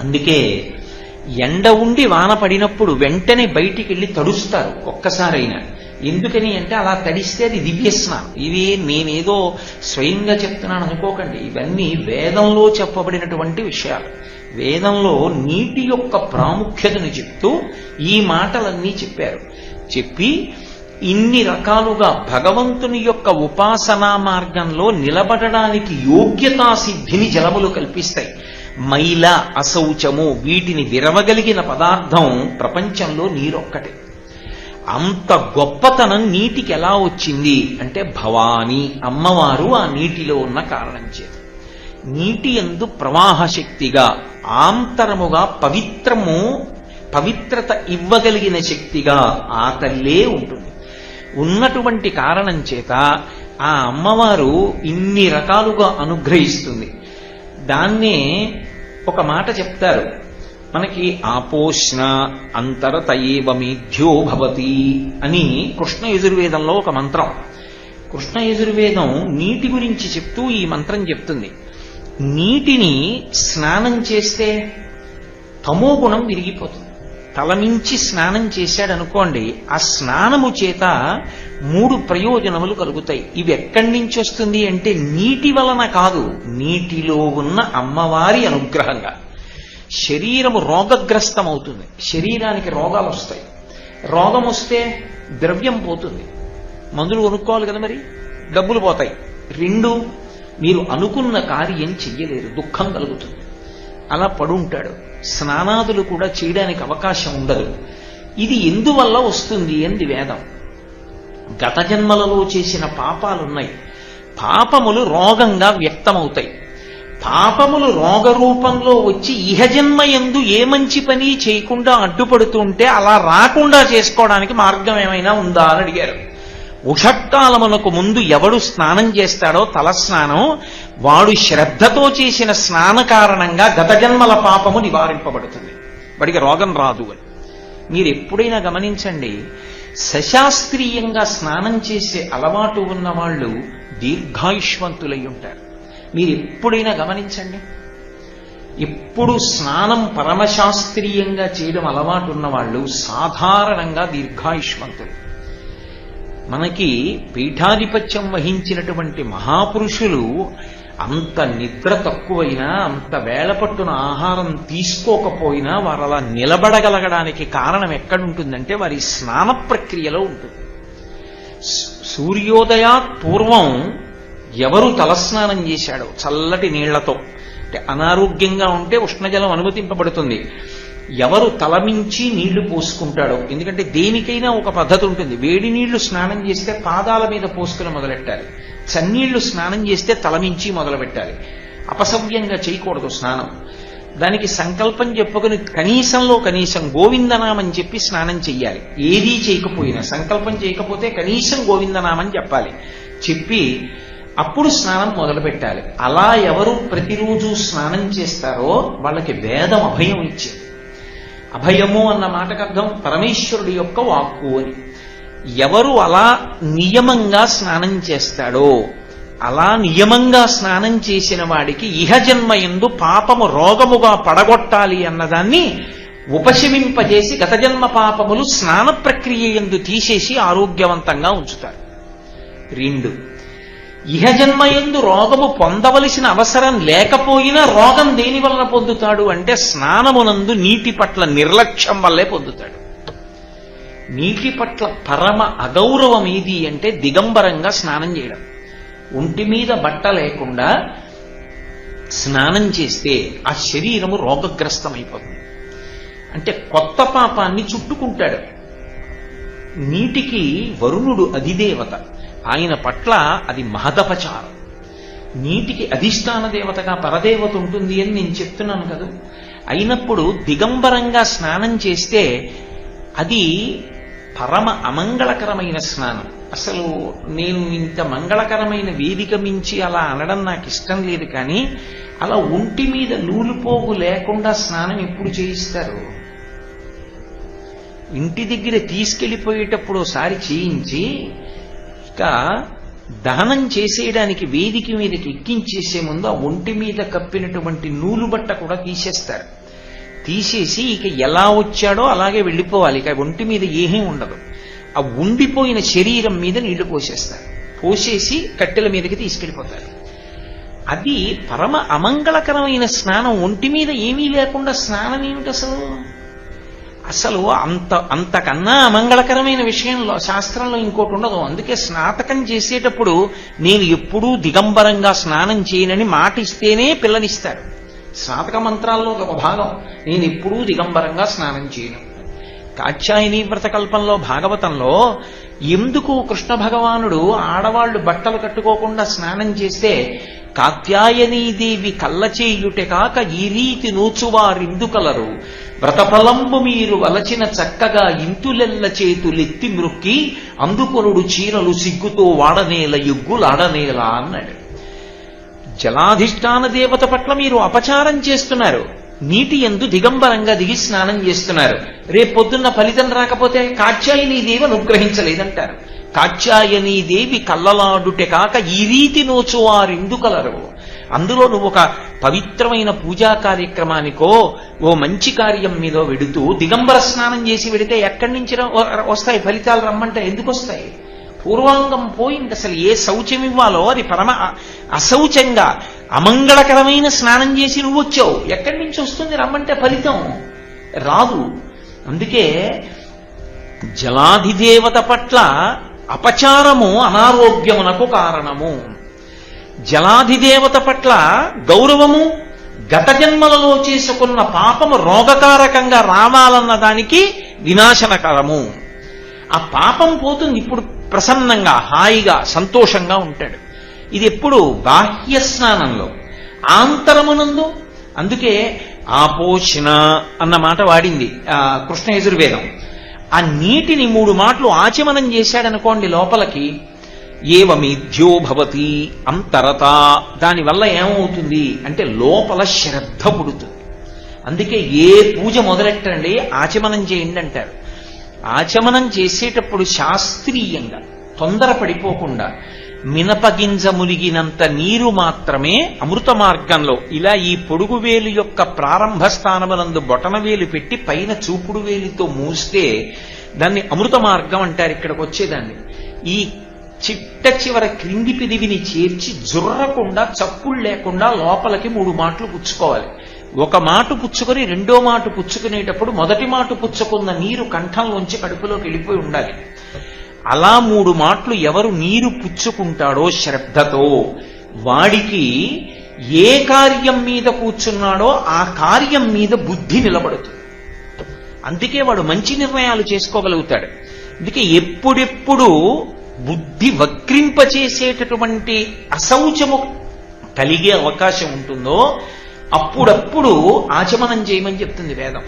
అందుకే ఎండ ఉండి వాన పడినప్పుడు వెంటనే బయటికి వెళ్ళి తడుస్తారు ఒక్కసారైనా. ఎందుకని అంటే అలా తడిస్తే అది దివ్య స్నానం. ఇవి నేనేదో స్వయంగా చెప్తున్నాను అనుకోకండి, ఇవన్నీ వేదంలో చెప్పబడినటువంటి విషయాలు. వేదంలో నీటి యొక్క ప్రాముఖ్యతను చెప్తూ ఈ మాటలన్నీ చెప్పారు. చెప్పి ఇన్ని రకాలుగా భగవంతుని యొక్క ఉపాసనా మార్గంలో నిలబడడానికి యోగ్యతా సిద్ధిని జలములు కల్పిస్తాయి. మైల, అశౌచము వీటిని విరవగలిగిన పదార్థం ప్రపంచంలో నీరొక్కటే. అంత గొప్పతనం నీటికి ఎలా వచ్చింది అంటే భవాని అమ్మవారు ఆ నీటిలో ఉన్న కారణం చేత. నీటి యందు ప్రవాహ శక్తిగా, ఆంతరముగా పవిత్రత ఇవ్వగలిగిన శక్తిగా ఆ తల్లే ఉంటుంది. ఉన్నటువంటి కారణం చేత ఆ అమ్మవారు ఇన్ని రకాలుగా అనుగ్రహిస్తుంది. దాన్నే ఒక మాట చెప్తారు మనకి, ఆపోష్ణ అంతరతయేవ మేధ్యో భవతి అని కృష్ణ యజుర్వేదంలో ఒక మంత్రం. కృష్ణ యజుర్వేదం నీటి గురించి చెప్తూ ఈ మంత్రం చెప్తుంది. నీటిని స్నానం చేస్తే తమో గుణం విరిగిపోతుంది. తలమించి స్నానం చేశాడనుకోండి, ఆ స్నానము చేత 3 ప్రయోజనములు కలుగుతాయి. ఇవి ఎక్కడి నుంచి వస్తుంది అంటే నీటి వలన కాదు, నీటిలో ఉన్న అమ్మవారి అనుగ్రహంగా. శరీరము రోగగ్రస్తం అవుతుంది, శరీరానికి రోగాలు వస్తాయి. రోగం వస్తే ద్రవ్యం పోతుంది, మందులు కొనుక్కోవాలి కదా, మరి డబ్బులు పోతాయి. 2, మీరు అనుకున్న కార్యం చెయ్యలేరు, దుఃఖం కలుగుతుంది. అలా పడుంటాడు, స్నానాదులు కూడా చేయడానికి అవకాశం ఉండదు. ఇది ఎందువల్ల వస్తుంది అంది వేదం. గత జన్మలలో చేసిన పాపాలున్నాయి, పాపములు రోగంగా వ్యక్తమవుతాయి. పాపములు రోగ రూపంలో వచ్చి ఇహజన్మ యందు ఏ మంచి పని చేయకుండా అడ్డుపడుతుంటే అలా రాకుండా చేసుకోవడానికి మార్గం ఏమైనా ఉందా అని అడిగారు. ఉషక్కాలమునకు ముందు ఎవడు స్నానం చేస్తాడో తలస్నానం, వాడు శ్రద్ధతో చేసిన స్నాన కారణంగా గత జన్మల పాపము నివారింపబడుతుంది, వాడికి రోగం రాదు అని. మీరు ఎప్పుడైనా గమనించండి, సశాస్త్రీయంగా స్నానం చేసే అలవాటు ఉన్న వాళ్ళు దీర్ఘాయుష్మంతులై ఉంటారు. మీరు ఎప్పుడైనా గమనించండి, ఎప్పుడు స్నానం పరమశాస్త్రీయంగా చేయడం అలవాటు ఉన్న వాళ్ళు సాధారణంగా దీర్ఘాయుష్మంతులు. మనకి పీఠాధిపత్యం వహించినటువంటి మహాపురుషులు అంత నిద్ర తక్కువైనా, అంత వేళపట్టున ఆహారం తీసుకోకపోయినా వారు అలా నిలబడగలగడానికి కారణం ఎక్కడుంటుందంటే వారి స్నాన ప్రక్రియలో ఉంటుంది. సూర్యోదయాత్ పూర్వం ఎవరు తలస్నానం చేశాడో చల్లటి నీళ్లతో, అంటే అనారోగ్యంగా ఉంటే ఉష్ణజలం అనుమతింపబడుతుంది, ఎవరు తలమించి నీళ్లు పోసుకుంటాడో, ఎందుకంటే దేనికైనా ఒక పద్ధతి ఉంటుంది. వేడి నీళ్లు స్నానం చేస్తే పాదాల మీద పోసుకుని మొదలెట్టాలి, చన్నీళ్లు స్నానం చేస్తే తలమించి మొదలు పెట్టాలి. అపసవ్యంగా చేయకూడదు స్నానం. దానికి సంకల్పం చెప్పుకుని కనీసంలో కనీసం గోవిందనామం చెప్పి స్నానం చెయ్యాలి. ఏదీ చేయకపోయినా, సంకల్పం చేయకపోతే కనీసం గోవిందనామం చెప్పాలి, చెప్పి అప్పుడు స్నానం మొదలు పెట్టాలి. అలా ఎవరు ప్రతిరోజు స్నానం చేస్తారో వాళ్ళకి వేదం అభయం ఇచ్చింది. అభయము అన్న మాటకు అర్థం పరమేశ్వరుడి యొక్క వాక్కు అని. ఎవరు అలా నియమంగా స్నానం చేస్తాడో, అలా నియమంగా స్నానం చేసిన వాడికి ఇహజన్మ యందు పాపము రోగముగా పడగొట్టాలి అన్నదాన్ని ఉపశమింపజేసి గత జన్మ పాపములు స్నాన ప్రక్రియ యందు తీసేసి ఆరోగ్యవంతంగా ఉంచుతారు. 2, ఇహజన్మయందు రోగము పొందవలసిన అవసరం లేకపోయినా రోగం దేని వలన పొందుతాడు అంటే స్నానమునందు నీటి పట్ల నిర్లక్ష్యం వల్లే పొందుతాడు. నీటి పట్ల పరమ అగౌరవం ఏది అంటే దిగంబరంగా స్నానం చేయడం. ఒంటి మీద బట్ట లేకుండా స్నానం చేస్తే ఆ శరీరము రోగగ్రస్తమైపోతుంది. అంటే కొత్త పాపాన్ని చుట్టుకుంటాడు. నీటికి వరుణుడు అధిదేవత, ఆయన పట్ల అది మహదపచారం. నీటికి అధిష్టాన దేవతగా పరదేవత ఉంటుంది అని నేను చెప్తున్నాను కదా. అయినప్పుడు దిగంబరంగా స్నానం చేస్తే అది పరమ అమంగళకరమైన స్నానం. అసలు నేను ఇంత మంగళకరమైన వేదిక మించి అలా అనడం నాకు ఇష్టం లేదు, కానీ అలా ఒంటి మీద నూలుపోగు లేకుండా స్నానం ఎప్పుడు చేయిస్తారు? ఇంటి దగ్గర తీసుకెళ్లిపోయేటప్పుడు ఒకసారి చేయించి ఇక దహనం చేసేయడానికి వేదిక మీదకి ఎక్కించేసే ముందు ఆ ఒంటి మీద కప్పినటువంటి నూలు బట్ట కూడా తీసేస్తారు. తీసేసి ఇక ఎలా వచ్చాడో అలాగే వెళ్ళిపోవాలి, ఇక ఒంటి మీద ఏమీ ఉండదు. ఆ ఉండిపోయిన శరీరం మీద నీళ్లు పోసేస్తారు, పోసేసి కట్టెల మీదకి తీసుకెళ్ళిపోతారు. అది పరమ అమంగళకరమైన స్నానం. ఒంటి మీద ఏమీ లేకుండా స్నానం ఏమిటి అసలు? అసలు అంతకన్నా అమంగళకరమైన విషయంలో శాస్త్రంలో ఇంకోటి ఉండదు. అందుకే స్నాతకం చేసేటప్పుడు నేను ఎప్పుడూ దిగంబరంగా స్నానం చేయనని మాట ఇస్తేనే పిల్లనిస్తారు. స్నాతక మంత్రాల్లో ఒక భాగం, నేను ఎప్పుడూ దిగంబరంగా స్నానం చేయను. కాత్యాయని వ్రతకల్పంలో భాగవతంలో ఎందుకు కృష్ణ భగవానుడు ఆడవాళ్లు బట్టలు కట్టుకోకుండా స్నానం చేస్తే కాత్యాయనీదేవి కళ్ళ చేయుటే కాక ఈ రీతి నూచువారిందుకలరు వ్రతఫలంబు మీరు వలచిన చక్కగా ఇంతులెల్ల చేతులెత్తి మృక్కి అందుకొనుడు చీరలు సిగ్గుతో వాడనేల ఎగ్గులాడనేలా అన్నాడు. జలాధిష్టాన దేవత పట్ల మీరు అపచారం చేస్తున్నారు. నీటి యందు దిగంబరంగా దిగి స్నానం చేస్తున్నారు. రేపొద్దున్న ఫలితం రాకపోతే కాత్యాయనీదేవి అనుగ్రహించలేదంటారు. కాత్యాయనీదేవి కళ్ళలాడుటే కాక ఈ రీతి నోచువారెందుకలరు. అందులో నువ్వు ఒక పవిత్రమైన పూజా కార్యక్రమానికో ఓ మంచి కార్యం మీద వెడుతూ దిగంబర స్నానం చేసి వెడితే ఎక్కడి నుంచి వస్తాయి ఫలితాలు? రమ్మంటే ఎందుకు వస్తాయి? పూర్వాంగం పోయింది. అసలు ఏ శౌచం ఇవ్వాలో అది పరమ అశౌచంగా అమంగళకరమైన స్నానం చేసి నువ్వు వచ్చావు. ఎక్కడి నుంచి వస్తుంది రమ్మంటే ఫలితం? రాదు. అందుకే జలాధిదేవత పట్ల అపచారము అనారోగ్యమునకు కారణము. జలాధిదేవత పట్ల గౌరవము గత జన్మలలో చేసుకున్న పాపము రోగకారకంగా రావాలన్న దానికి వినాశనకరము. ఆ పాపం పోతుంది. ఇప్పుడు ప్రసన్నంగా హాయిగా సంతోషంగా ఉంటాడు. ఇది ఎప్పుడు? బాహ్య స్నానంలో. ఆంతరమునందు అందుకే ఆపోషణ అన్న మాట వాడింది కృష్ణ యజుర్వేదం. ఆ నీటిని 3 మాటలు ఆచమనం చేశాడనుకోండి లోపలికి, ఏవమీధ్యో భవతి అంతరత. దానివల్ల ఏమవుతుంది అంటే లోపల శ్రద్ధ పుడుతుంది. అందుకే ఏ పూజ మొదలెట్టండి ఆచమనం చేయండి అంటారు. ఆచమనం చేసేటప్పుడు శాస్త్రీయంగా తొందరపడిపోకుండా మినపగింజ మునిగినంత నీరు మాత్రమే అమృత మార్గంలో ఇలా ఈ పొడుగు వేలు యొక్క ప్రారంభ స్థానమునందు బొటన వేలు పెట్టి పైన చూపుడు వేలితో మూస్తే దాన్ని అమృత మార్గం అంటారు. ఇక్కడికి వచ్చేదాన్ని ఈ చిట్ట చివర క్రింది పిదివిని చేర్చి జుర్రకుండా చప్పుళ్ళు లేకుండా లోపలికి 3 మాటలు పుచ్చుకోవాలి. ఒక మాట పుచ్చుకొని రెండో మాట పుచ్చుకునేటప్పుడు మొదటి మాట పుచ్చుకున్న నీరు కంఠంలోంచి కడుపులోకి వెళ్ళిపోయి ఉండాలి. అలా 3 మాటలు ఎవరు నీరు పుచ్చుకుంటాడో శ్రద్ధతో వాడికి ఏ కార్యం మీద కూర్చున్నాడో ఆ కార్యం మీద బుద్ధి నిలబడుతుంది. అందుకే వాడు మంచి నిర్ణయాలు చేసుకోగలుగుతాడు. అందుకే ఎప్పుడెప్పుడు బుద్ధి వక్రింపచేసేటటువంటి అశౌచము కలిగే అవకాశం ఉంటుందో అప్పుడప్పుడు ఆచమనం చేయమని చెప్తుంది వేదం.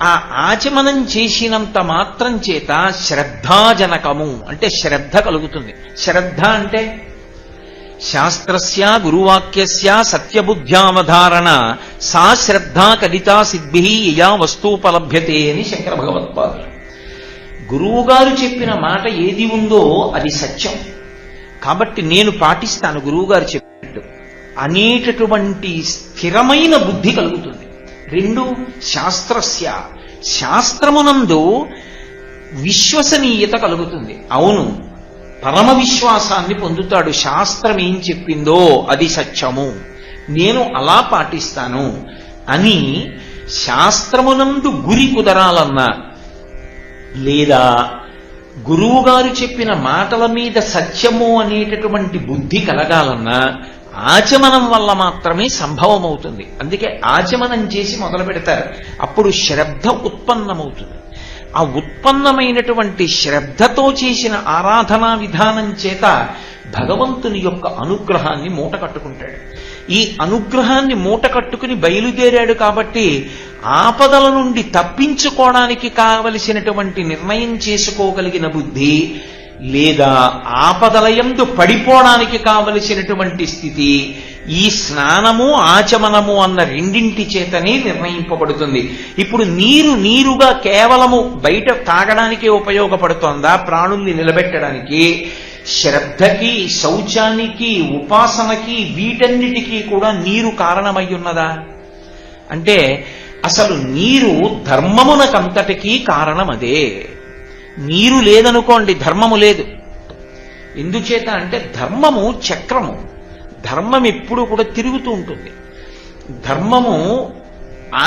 ఆ ఆచమనం చేసినంత మాత్రం చేత శ్రద్ధాజనకము అంటే శ్రద్ధ కలుగుతుంది. శ్రద్ధ అంటే శాస్త్రస్య గురువాక్యస్య సత్యబుద్ధ్యావధారణ సా శ్రద్ధా కదితా సిద్భి యయా వస్తూపలభ్యతే అని శంకర భగవత్పాదులు. గురువుగారు చెప్పిన మాట ఏది ఉందో అది సత్యం కాబట్టి నేను పాటిస్తాను గురువుగారు చెప్పినట్టు అనేటటువంటి స్థిరమైన బుద్ధి కలుగుతుంది. 2 శాస్త్రస్య శాస్త్రమునందు విశ్వసనీయత కలుగుతుంది. అవును పరమ విశ్వాసాన్ని పొందుతాడు. శాస్త్రం ఏం చెప్పిందో అది సత్యము, నేను అలా పాటిస్తాను అని శాస్త్రమునందు గురి కుదరాలన్నా లేదా గురువుగారు చెప్పిన మాటల మీద సత్యము అనేటటువంటి బుద్ధి కలగాలన్నా ఆచమనం వల్ల మాత్రమే సంభవం అవుతుంది. అందుకే ఆచమనం చేసి మొదలు పెడతారు. అప్పుడు శ్రద్ధ ఉత్పన్నమవుతుంది. ఆ ఉత్పన్నమైనటువంటి శ్రద్ధతో చేసిన ఆరాధనా విధానం చేత భగవంతుని యొక్క అనుగ్రహాన్ని మూట కట్టుకుంటాడు. ఈ అనుగ్రహాన్ని మూట కట్టుకుని బయలుదేరాడు కాబట్టి ఆపదల నుండి తప్పించుకోవడానికి కావలసినటువంటి నిర్ణయం చేసుకోగలిగిన బుద్ధి లేదా ఆపదలయందు పడిపోవడానికి కావలసినటువంటి స్థితి ఈ స్నానము ఆచమనము అన్న రెండింటి చేతనే నిర్ణయింపబడుతుంది. ఇప్పుడు నీరుగా కేవలము బయట తాగడానికే ఉపయోగపడుతోందా? ప్రాణుల్ని నిలబెట్టడానికి శ్రద్ధకి శౌచానికి ఉపాసనకి వీటన్నిటికీ కూడా నీరు కారణమై ఉన్నదా అంటే అసలు నీరు ధర్మమునకంతటికీ కారణం అదే. నీరు లేదనుకోండి ధర్మము లేదు. ఎందుచేత అంటే ధర్మము చక్రము. ధర్మం ఎప్పుడూ కూడా తిరుగుతూ ఉంటుంది. ధర్మము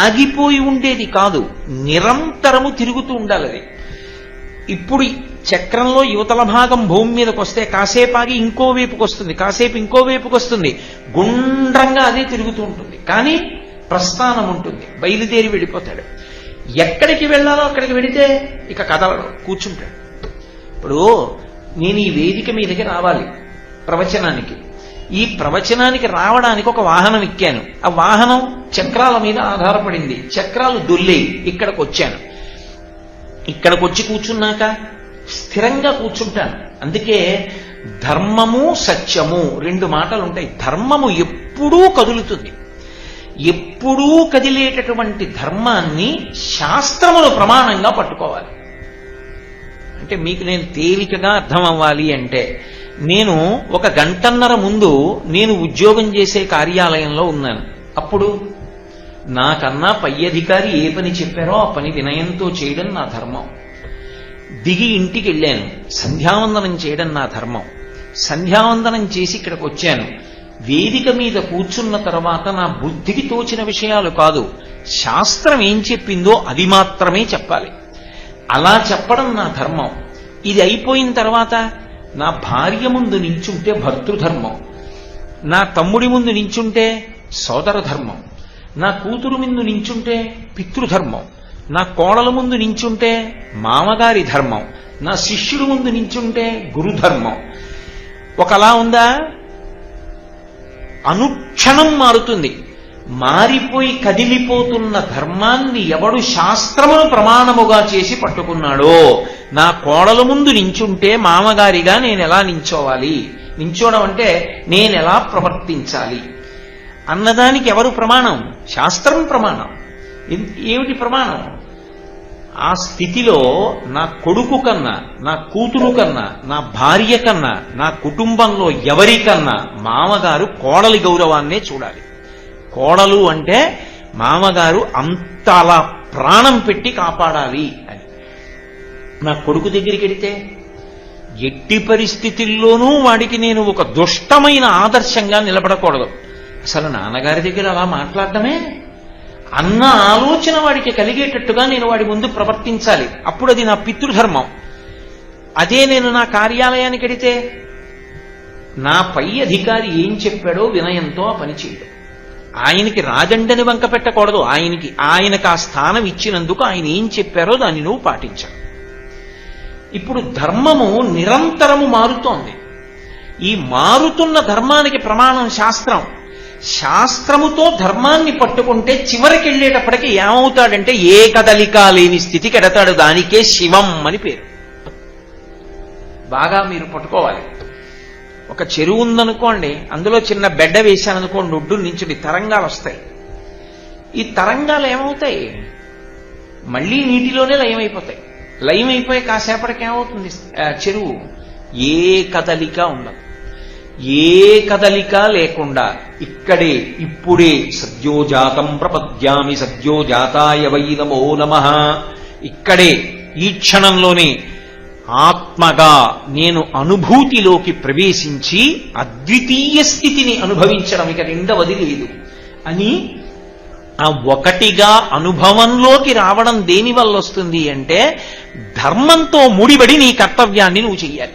ఆగిపోయి ఉండేది కాదు, నిరంతరము తిరుగుతూ ఉండాలి. అది ఇప్పుడు చక్రంలో యువతల భాగం భూమి మీదకి వస్తే కాసేపు ఆగి ఇంకో వైపుకి వస్తుంది, కాసేపు ఇంకో వైపుకి వస్తుంది, గుండ్రంగా అదే తిరుగుతూ ఉంటుంది. కానీ ప్రస్థానం ఉంటుంది, బయలుదేరి వెళ్ళిపోతాడు. ఎక్కడికి వెళ్ళాలో అక్కడికి వెళితే ఇక కదలడు, కూర్చుంటాడు. ఇప్పుడు నేను ఈ వేదిక మీదకి రావాలి ప్రవచనానికి. ఈ ప్రవచనానికి రావడానికి ఒక వాహనం ఎక్కాను. ఆ వాహనం చక్రాల మీద ఆధారపడింది. చక్రాలు దొల్లేయి. ఇక్కడికి వచ్చాను. ఇక్కడికి వచ్చి కూర్చున్నాక స్థిరంగా కూర్చుంటాను. అందుకే ధర్మము సత్యము రెండు మాటలు ఉంటాయి. ధర్మము ఎప్పుడూ కదులుతుంది. ఎప్పుడూ కదిలేటటువంటి ధర్మాన్ని శాస్త్రమును ప్రమాణంగా పట్టుకోవాలి. అంటే మీకు నేను తేలికగా అర్థం అవ్వాలి అంటే, నేను ఒక గంటన్నర ముందు నేను ఉద్యోగం చేసే కార్యాలయంలో ఉన్నాను. అప్పుడు నాకన్నా పై అధికారి ఏ పని చెప్పారో ఆ పని వినయంతో చేయడం నా ధర్మం. దిగి ఇంటికి వెళ్ళాను, సంధ్యావందనం చేయడం నా ధర్మం. సంధ్యావందనం చేసి ఇక్కడికి వచ్చాను. వేదిక మీద కూర్చున్న తర్వాత నా బుద్ధికి తోచిన విషయాలు కాదు, శాస్త్రం ఏం చెప్పిందో అది మాత్రమే చెప్పాలి. అలా చెప్పడం నా ధర్మం. ఇది అయిపోయిన తర్వాత నా భార్య ముందు నించుంటే భర్తృధర్మం, నా తమ్ముడి ముందు నించుంటే సోదర ధర్మం, నా కూతురు ముందు నించుంటే పితృధర్మం, నా కోడల ముందు నించుంటే మామగారి ధర్మం, నా శిష్యుడు ముందు నించుంటే గురుధర్మం. ఒకలా ఉందా? అనుక్షణం మారుతుంది. మారిపోయి కదిలిపోతున్న ధర్మాన్ని ఎవడు శాస్త్రమును ప్రమాణముగా చేసి పట్టుకున్నాడో, నా కోడల ముందు నించుంటే మామగారిగా నేను ఎలా నించోవాలి, నించోవడం అంటే నేనెలా ప్రవర్తించాలి అన్నదానికి ఎవరు ప్రమాణం? శాస్త్రం ప్రమాణం. ఏమిటి ప్రమాణం? ఆ స్థితిలో నా కొడుకు కన్నా, నా కూతురు కన్నా, నా భార్య కన్నా, నా కుటుంబంలో ఎవరికన్నా మామగారు కోడలి గౌరవాన్నే చూడాలి. కోడలు అంటే మామగారు అంత అలా ప్రాణం పెట్టి కాపాడాలి అని. నా కొడుకు దగ్గరికి వెడితే ఎట్టి పరిస్థితుల్లోనూ వాడికి నేను ఒక దుష్టమైన ఆదర్శంగా నిలబడకూడదు. అసలు నాన్నగారి దగ్గర అలా మాట్లాడటమే అన్న ఆలోచన వాడికి కలిగేటట్టుగా నేను వాడి ముందు ప్రవర్తించాలి. అప్పుడు అది నా పితృధర్మం. అదే నేను నా కార్యాలయానికి వెడితే నా పై అధికారి ఏం చెప్పాడో వినయంతో ఆ పని చేయడం. ఆయనకి రాజండని వంక పెట్టకూడదు. ఆయనకు ఆ స్థానం ఇచ్చినందుకు ఆయన ఏం చెప్పారో దాన్ని నువ్వు పాటించాలి. ఇప్పుడు ధర్మము నిరంతరము మారుతోంది. ఈ మారుతున్న ధర్మానికి ప్రమాణం శాస్త్రం. శాస్త్రముతో ధర్మాన్ని పట్టుకుంటే చివరికి వెళ్ళేటప్పటికి ఏమవుతాడంటే ఏ కదలిక లేని స్థితికి ఎడతాడు. దానికే శివం అని పేరు. బాగా మీరు పట్టుకోవాలి. ఒక చెరువు ఉందనుకోండి, అందులో చిన్న బెడ్డ వేశాననుకోండి, ఒడ్డు నుంచి తరంగాలు వస్తాయి. ఈ తరంగాలు ఏమవుతాయి? మళ్ళీ నీటిలోనే లయమైపోతాయి. లయమైపోయి కాసేపటికి ఏమవుతుంది? చెరువు ఏ కదలిక ఉండదు. ఏ కదలిక లేకుండా ఇక్కడే ఇప్పుడే సద్యోజాతం ప్రపద్యామి సద్యోజాతాయ వై నమో నమః, ఇక్కడే ఈ క్షణంలోనే ఆత్మగా నేను అనుభూతిలోకి ప్రవేశించి అద్వితీయ స్థితిని అనుభవించడం ఇక రెండవది లేదు అని ఆ ఒకటిగా అనుభవంలోకి రావడం దేని వల్ల వస్తుంది అంటే ధర్మంతో ముడిబడి నీ కర్తవ్యాన్ని నువ్వు చెయ్యాలి.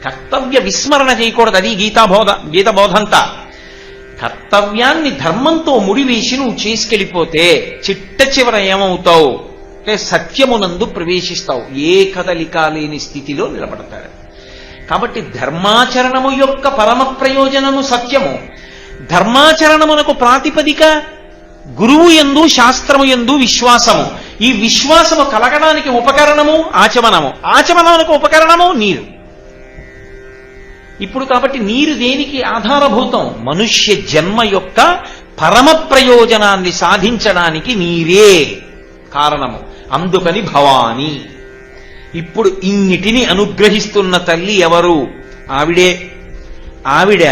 కర్తవ్య విస్మరణ చేయకూడదు. అది గీత బోధంతా. కర్తవ్యాన్ని ధర్మంతో ముడివేసి నువ్వు చేసుకెళ్ళిపోతే చిట్ట చివర ఏమవుతావు అంటే సత్యమునందు ప్రవేశిస్తావు. ఏ కదలిక లేని స్థితిలో నిలబడతాడు. కాబట్టి ధర్మాచరణము యొక్క పరమ ప్రయోజనము సత్యము. ధర్మాచరణమునకు ప్రాతిపదిక గురువు యందు శాస్త్రము యందు విశ్వాసము. ఈ విశ్వాసము కలగడానికి ఉపకరణము ఆచమనము. ఆచమనమునకు ఉపకరణము నీరు. ఇప్పుడు కాబట్టి నీరు దేనికి ఆధారభూతం? మనుష్య జన్మ యొక్క పరమ ప్రయోజనాన్ని సాధించడానికి నీరే కారణము. అందుకని భవాని. ఇప్పుడు ఇన్నిటిని అనుగ్రహిస్తున్న తల్లి ఎవరు? ఆవిడే. ఆవిడ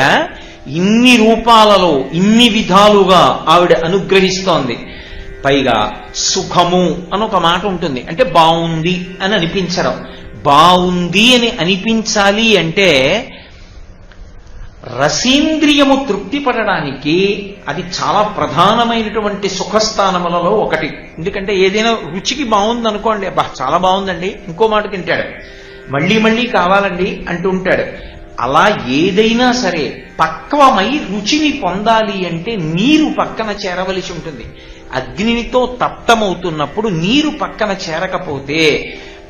ఇన్ని రూపాలలో ఇన్ని విధాలుగా ఆవిడ అనుగ్రహిస్తోంది. పైగా సుఖము అని ఒక మాట ఉంటుంది. అంటే బాగుంది అని అనిపించడం. బాగుంది అని అనిపించాలి అంటే రసేంద్రియము తృప్తి పడడానికి అది చాలా ప్రధానమైనటువంటి సుఖస్థానములలో ఒకటి. ఎందుకంటే ఏదైనా రుచికి బాగుంది అనుకోండి, అబ్బా చాలా బాగుందండి, ఇంకో మాట తింటాడు, మళ్ళీ మళ్ళీ కావాలండి అంటూ ఉంటాడు. అలా ఏదైనా సరే పక్వమై రుచిని పొందాలి అంటే నీరు పక్కన చేరవలసి ఉంటుంది. అగ్నితో తప్తమవుతున్నప్పుడు నీరు పక్కన చేరకపోతే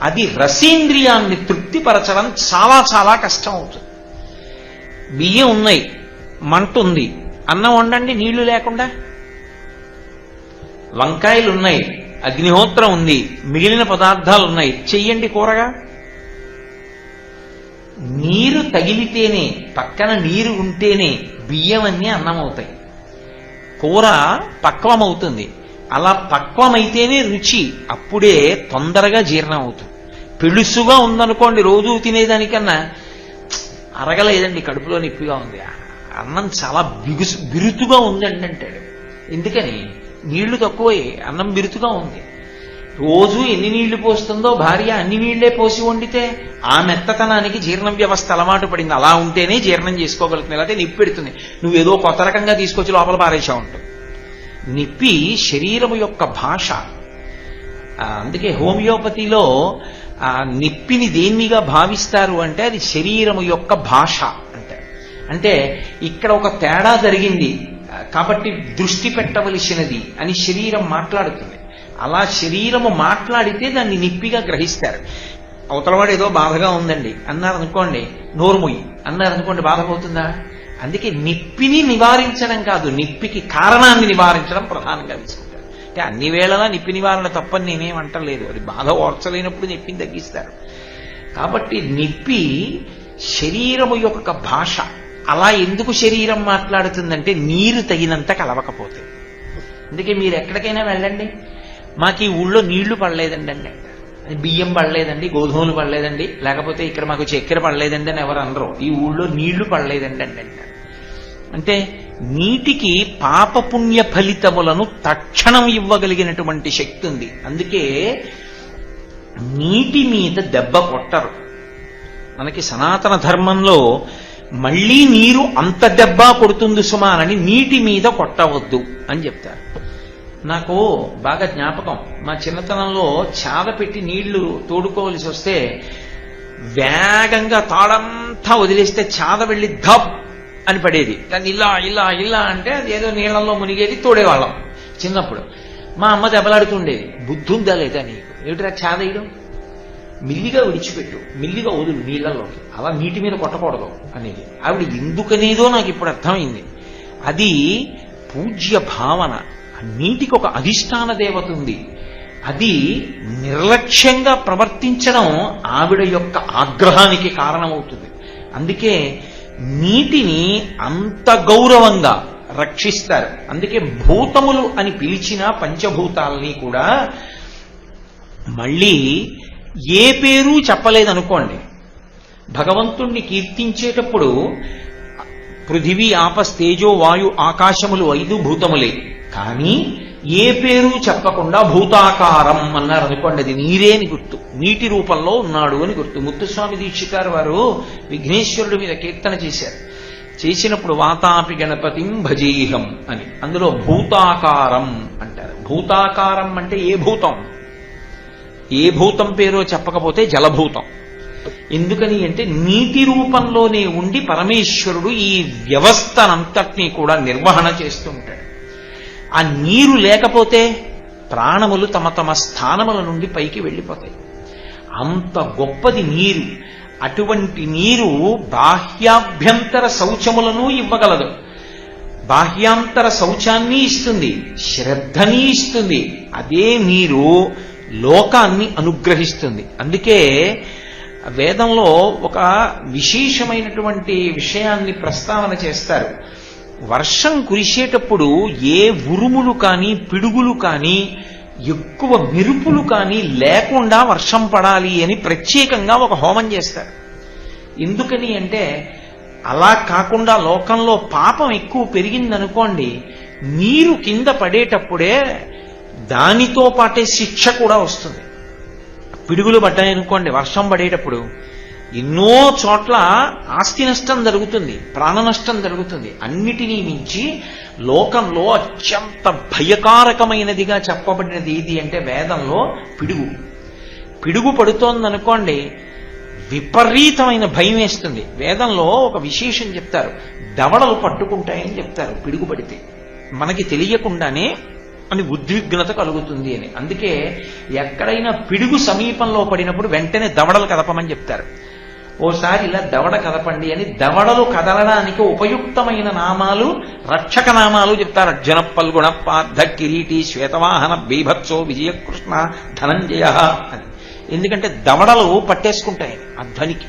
అది రసేంద్రియాన్ని తృప్తిపరచడం చాలా చాలా కష్టం అవుతుంది. బియ్యం ఉన్నాయి, మంట ఉంది, అన్నం వండండి నీళ్లు లేకుండా. వంకాయలు ఉన్నాయి, అగ్నిహోత్రం ఉంది, మిగిలిన పదార్థాలు ఉన్నాయి, చెయ్యండి కూరగా. నీరు తగిలితేనే, పక్కన నీరు ఉంటేనే బియ్యం అన్నీ అన్నం అవుతాయి, కూర పక్వమవుతుంది. అలా పక్వమైతేనే రుచి, అప్పుడే తొందరగా జీర్ణం అవుతుంది. పెళుసుగా ఉందనుకోండి, రోజు తినేదానికన్నా అరగలేదండి, కడుపులో నొప్పిగా ఉంది, అన్నం చాలా బిరుతుగా ఉందండి అంటాడు. ఎందుకని? నీళ్లు తక్కువే, అన్నం బిరుతుగా ఉంది. రోజు ఎన్ని నీళ్లు పోస్తుందో భార్య అన్ని నీళ్లే పోసి వండితే ఆ మెత్తతనానికి జీర్ణ వ్యవస్థ అలవాటు పడింది. అలా ఉంటేనే జీర్ణం చేసుకోగలుగుతుంది, లేకపోతే నిప్పి పెడుతుంది. నువ్వేదో కొత్త రకంగా తీసుకొచ్చి లోపల పారేసా ఉంటుంది. నిప్పి శరీరము యొక్క భాష. అందుకే హోమియోపతిలో ఆ నిప్పిని దేన్నిగా భావిస్తారు అంటే అది శరీరము యొక్క భాష అంటారు. అంటే ఇక్కడ ఒక తేడా జరిగింది కాబట్టి దృష్టి పెట్టవలసినది అని శరీరం మాట్లాడుతుంది. అలా శరీరము మాట్లాడితే దాన్ని నిప్పిగా గ్రహిస్తారు. అవతలవాడు ఏదో బాధగా ఉందండి అన్నారనుకోండి, నోరుముయ్యి అన్నారనుకోండి, బాధపోతుందా? అందుకే నిప్పిని నివారించడం కాదు, నిప్పికి కారణాన్ని నివారించడం ప్రధానంగా తీసుకుంటారు. అంటే అన్ని వేళలా నిప్పి నివారణ తప్పని నేనేం అంటలేదు, అది బాధ ఓర్చలేనప్పుడు నిప్పిని తగ్గిస్తారు. కాబట్టి నిప్పి శరీరము యొక్క భాష. అలా ఎందుకు శరీరం మాట్లాడుతుందంటే నీరు తగినంత కలవకపోతే. అందుకే మీరు ఎక్కడికైనా వెళ్ళండి, మాకు ఈ ఊళ్ళో నీళ్లు పడలేదండి అండి, బియ్యం పడలేదండి, గోధుమలు పడలేదండి, లేకపోతే ఇక్కడ మాకు చక్కెర పడలేదండి అని ఎవరు అనరు. ఈ ఊళ్ళో నీళ్లు పడలేదండి అండి అంటారు. అంటే నీటికి పాపపుణ్య ఫలితములను తక్షణం ఇవ్వగలిగినటువంటి శక్తి ఉంది. అందుకే నీటి మీద దెబ్బ కొట్టరు. మనకి సనాతన ధర్మంలో మళ్లీ నీరు అంత దెబ్బ కొడుతుంది సుమానని నీటి మీద కొట్టవద్దు అని చెప్తారు. నాకు బాగా జ్ఞాపకం, మా చిన్నతనంలో చాద పెట్టి నీళ్లు తోడుకోవలసి వస్తే వేగంగా తాడంతా వదిలేస్తే చాద వెళ్ళి ధప్ అని పడేది. కానీ ఇలా ఇలా ఇలా అంటే అది ఏదో నీళ్లలో మునిగేది, తోడేవాళ్ళం చిన్నప్పుడు. మా అమ్మ దెబ్బలాడుతుండేది, బుద్ధి ఉందా లేదా నీకు, ఏమిట్రా చాదయ్యడం, మిల్లిగా విడిచిపెట్టు, మిల్లిగా వదులు నీళ్లలోకి, అలా నీటి మీద కొట్టకూడదు అనేది. ఆవిడ ఎందుకనేదో నాకు ఇప్పుడు అర్థమైంది. అది పూజ్య భావన. నీటికి ఒక అధిష్టాన దేవత ఉంది. అది నిర్లక్ష్యంగా ప్రవర్తించడం ఆవిడ యొక్క ఆగ్రహానికి కారణమవుతుంది. అందుకే నీటిని అంత గౌరవంగా రక్షిస్తారు. అందుకే భూతములు అని పిలిచిన పంచభూతాలని కూడా మళ్ళీ ఏ పేరు చెప్పలేదనుకోండి. భగవంతుణ్ణి కీర్తించేటప్పుడు పృథివీ ఆపస్తేజో వాయు ఆకాశములు 5 భూతములే, కానీ ఏ పేరు చెప్పకుండా భూతాకారం అన్నారు అనుకోండి, అది నీరే అని గుర్తు, నీటి రూపంలో ఉన్నాడు అని గుర్తు. ముత్తుస్వామి దీక్షితారు వారు విఘ్నేశ్వరుడి మీద కీర్తన చేశారు. చేసినప్పుడు వాతాపి గణపతిం భజేహం అని, అందులో భూతాకారం అంటారు. భూతాకారం అంటే ఏ భూతం, ఏ భూతం పేరో చెప్పకపోతే జలభూతం. ఎందుకని అంటే నీటి రూపంలోనే ఉండి పరమేశ్వరుడు ఈ వ్యవస్థనంతటినీ కూడా నిర్వహణ చేస్తుంటాడు. ఆ నీరు లేకపోతే ప్రాణములు తమ తమ స్థానముల నుండి పైకి వెళ్ళిపోతాయి. అంత గొప్పది నీరు. అటువంటి నీరు బాహ్యాభ్యంతర శౌచములను ఇవ్వగలదు. బాహ్యాంతర శౌచాన్ని ఇస్తుంది, శ్రద్ధని ఇస్తుంది. అదే నీరు లోకాన్ని అనుగ్రహిస్తుంది. అందుకే వేదంలో ఒక విశేషమైనటువంటి విషయాన్ని ప్రస్తావన చేస్తారు. వర్షం కురిసేటప్పుడు ఏ ఉరుములు కానీ పిడుగులు కానీ ఎక్కువ మెరుపులు కానీ లేకుండా వర్షం పడాలి అని ప్రత్యేకంగా ఒక హోమం చేస్తారు. ఎందుకని అంటే అలా కాకుండా లోకంలో పాపం ఎక్కువ పెరిగిందనుకోండి, నీరు కింద పడేటప్పుడే దానితో పాటే శిక్ష కూడా వస్తుంది. పిడుగులు పడ్డాయనుకోండి వర్షం పడేటప్పుడు, ఎన్నో చోట్ల ఆస్తి నష్టం జరుగుతుంది, ప్రాణ నష్టం జరుగుతుంది. అన్నిటినీ మించి లోకంలో అత్యంత భయకారకమైనదిగా చెప్పబడినది ఏది అంటే వేదంలో పిడుగు. పిడుగు పడుతోందనుకోండి విపరీతమైన భయం వేస్తుంది. వేదంలో ఒక విశేషం చెప్తారు, దవడలు పట్టుకుంటాయని చెప్తారు పిడుగు పడితే, మనకి తెలియకుండానే అని ఉద్విగ్నత కలుగుతుంది అని. అందుకే ఎక్కడైనా పిడుగు సమీపంలో పడినప్పుడు వెంటనే దవడలు కదపమని చెప్తారు. ఓసారి ఇలా దవడ కదపండి అని దవడలు కదలడానికి ఉపయుక్తమైన నామాలు, రక్షక నామాలు చెప్తారు. అర్జున పల్గుణ పార్థ కిరీటి శ్వేతవాహన బీభత్సో విజయకృష్ణ ధనంజయ అని. ఎందుకంటే దవడలు పట్టేసుకుంటాయి ఆ ధ్వనికి.